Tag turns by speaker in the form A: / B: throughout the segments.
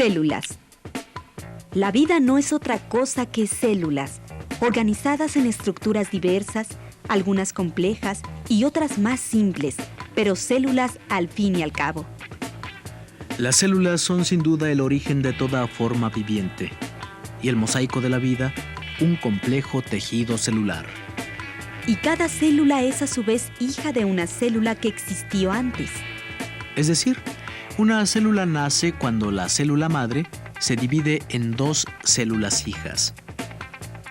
A: Células. La vida no es otra cosa que células, organizadas en estructuras diversas, algunas complejas y otras más simples, pero células al fin y al cabo.
B: Las células son sin duda el origen de toda forma viviente y el mosaico de la vida, un complejo tejido celular.
A: Y cada célula es a su vez hija de una célula que existió antes.
B: Es decir, una célula nace cuando la célula madre se divide en dos células hijas.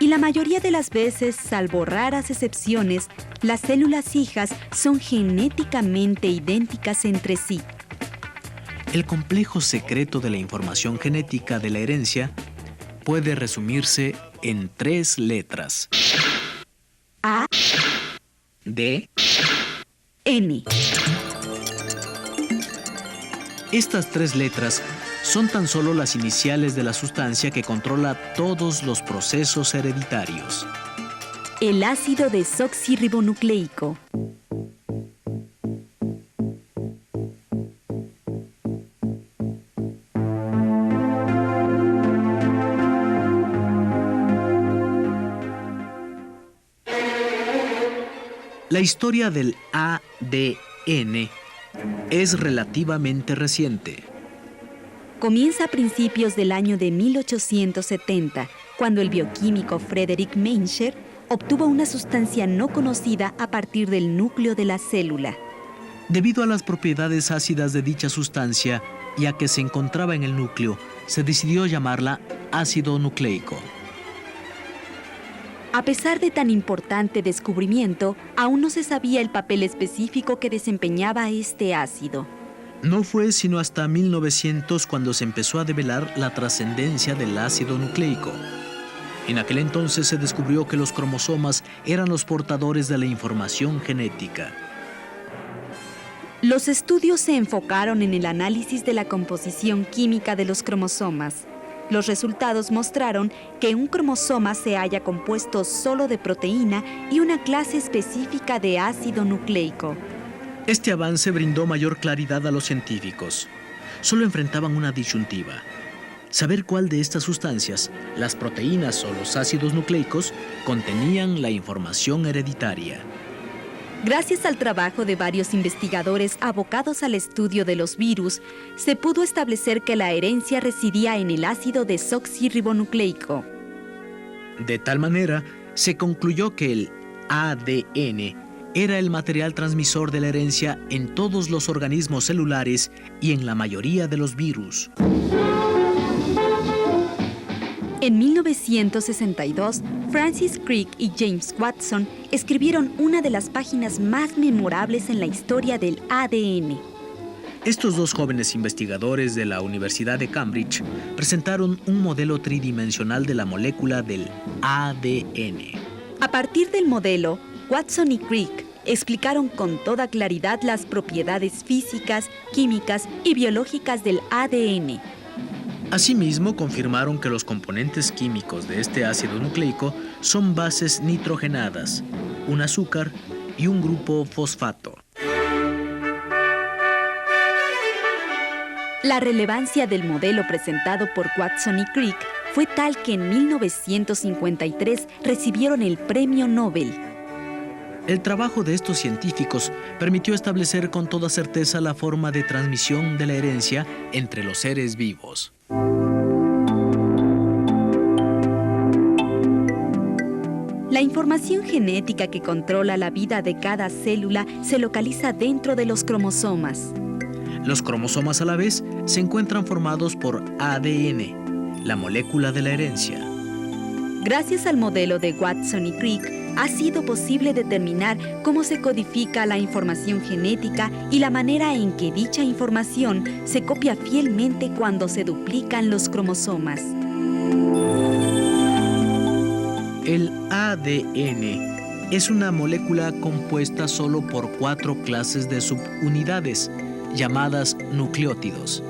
A: Y la mayoría de las veces, salvo raras excepciones, las células hijas son genéticamente idénticas entre sí.
B: El complejo secreto de la información genética de la herencia puede resumirse en 3 letras.
A: A,
B: D,
A: N.
B: Estas 3 letras son tan solo las iniciales de la sustancia que controla todos los procesos hereditarios.
A: El ácido desoxirribonucleico.
B: La historia del ADN es relativamente reciente.
A: Comienza a principios del año de 1870, cuando el bioquímico Frederick Mencher obtuvo una sustancia no conocida a partir del núcleo de la célula.
B: Debido a las propiedades ácidas de dicha sustancia y a que se encontraba en el núcleo, se decidió llamarla ácido nucleico.
A: A pesar de tan importante descubrimiento, aún no se sabía el papel específico que desempeñaba este ácido.
B: No fue sino hasta 1900 cuando se empezó a develar la trascendencia del ácido nucleico. En aquel entonces se descubrió que los cromosomas eran los portadores de la información genética.
A: Los estudios se enfocaron en el análisis de la composición química de los cromosomas. Los resultados mostraron que un cromosoma se halla compuesto solo de proteína y una clase específica de ácido nucleico.
B: Este avance brindó mayor claridad a los científicos. Solo enfrentaban una disyuntiva: saber cuál de estas sustancias, las proteínas o los ácidos nucleicos, contenían la información hereditaria.
A: Gracias al trabajo de varios investigadores abocados al estudio de los virus, se pudo establecer que la herencia residía en el ácido desoxirribonucleico.
B: De tal manera, se concluyó que el ADN era el material transmisor de la herencia en todos los organismos celulares y en la mayoría de los virus.
A: En 1962, Francis Crick y James Watson escribieron una de las páginas más memorables en la historia del ADN.
B: Estos dos jóvenes investigadores de la Universidad de Cambridge presentaron un modelo tridimensional de la molécula del ADN.
A: A partir del modelo, Watson y Crick explicaron con toda claridad las propiedades físicas, químicas y biológicas del ADN.
B: Asimismo, confirmaron que los componentes químicos de este ácido nucleico son bases nitrogenadas, un azúcar y un grupo fosfato.
A: La relevancia del modelo presentado por Watson y Crick fue tal que en 1953 recibieron el Premio Nobel.
B: El trabajo de estos científicos permitió establecer con toda certeza la forma de transmisión de la herencia entre los seres vivos.
A: La información genética que controla la vida de cada célula se localiza dentro de los cromosomas.
B: Los cromosomas a la vez se encuentran formados por ADN, la molécula de la herencia.
A: Gracias al modelo de Watson y Crick, ha sido posible determinar cómo se codifica la información genética y la manera en que dicha información se copia fielmente cuando se duplican los cromosomas.
B: El ADN es una molécula compuesta solo por 4 clases de subunidades, llamadas nucleótidos.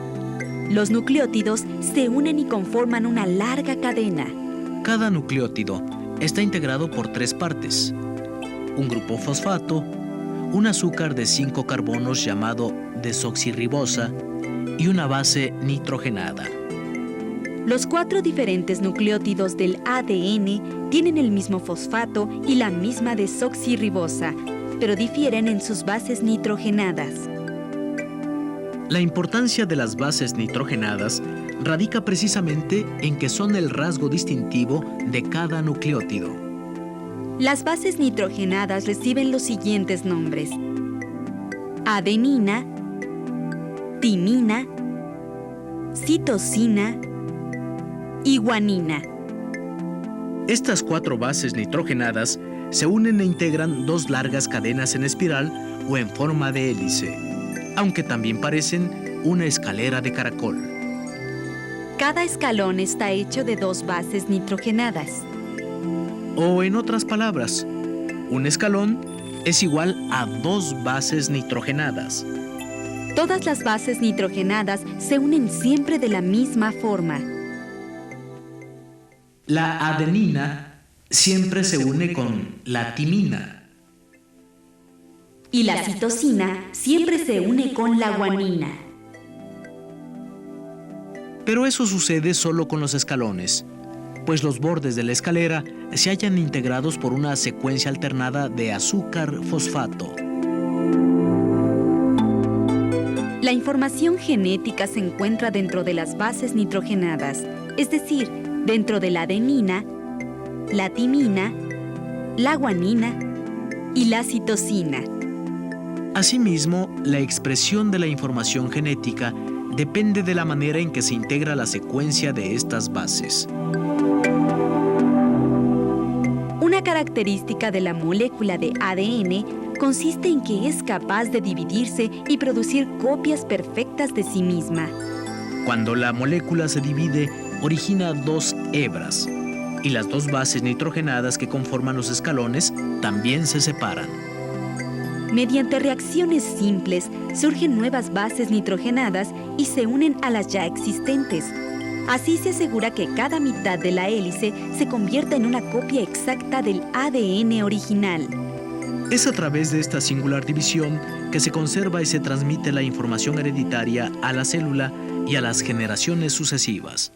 A: Los nucleótidos se unen y conforman una larga cadena.
B: Cada nucleótido está integrado por 3 partes: un grupo fosfato, un azúcar de 5 carbonos llamado desoxirribosa y una base nitrogenada.
A: Los 4 diferentes nucleótidos del ADN tienen el mismo fosfato y la misma desoxirribosa, pero difieren en sus bases nitrogenadas.
B: La importancia de las bases nitrogenadas radica precisamente en que son el rasgo distintivo de cada nucleótido.
A: Las bases nitrogenadas reciben los siguientes nombres: adenina, timina, citosina y guanina.
B: Estas 4 bases nitrogenadas se unen e integran 2 largas cadenas en espiral o en forma de hélice, aunque también parecen una escalera de caracol.
A: Cada escalón está hecho de 2 bases nitrogenadas.
B: O en otras palabras, un escalón es igual a 2 bases nitrogenadas.
A: Todas las bases nitrogenadas se unen siempre de la misma forma.
B: La adenina siempre se une con la timina.
A: Y la citosina siempre se une con la guanina.
B: Pero eso sucede solo con los escalones, pues los bordes de la escalera se hallan integrados por una secuencia alternada de azúcar-fosfato.
A: La información genética se encuentra dentro de las bases nitrogenadas, es decir, dentro de la adenina, la timina, la guanina y la citosina.
B: Asimismo, la expresión de la información genética depende de la manera en que se integra la secuencia de estas bases.
A: Una característica de la molécula de ADN consiste en que es capaz de dividirse y producir copias perfectas de sí misma.
B: Cuando la molécula se divide, origina 2 hebras, y las 2 bases nitrogenadas que conforman los escalones también se separan.
A: Mediante reacciones simples, surgen nuevas bases nitrogenadas y se unen a las ya existentes. Así se asegura que cada mitad de la hélice se convierta en una copia exacta del ADN original.
B: Es a través de esta singular división que se conserva y se transmite la información hereditaria a la célula y a las generaciones sucesivas.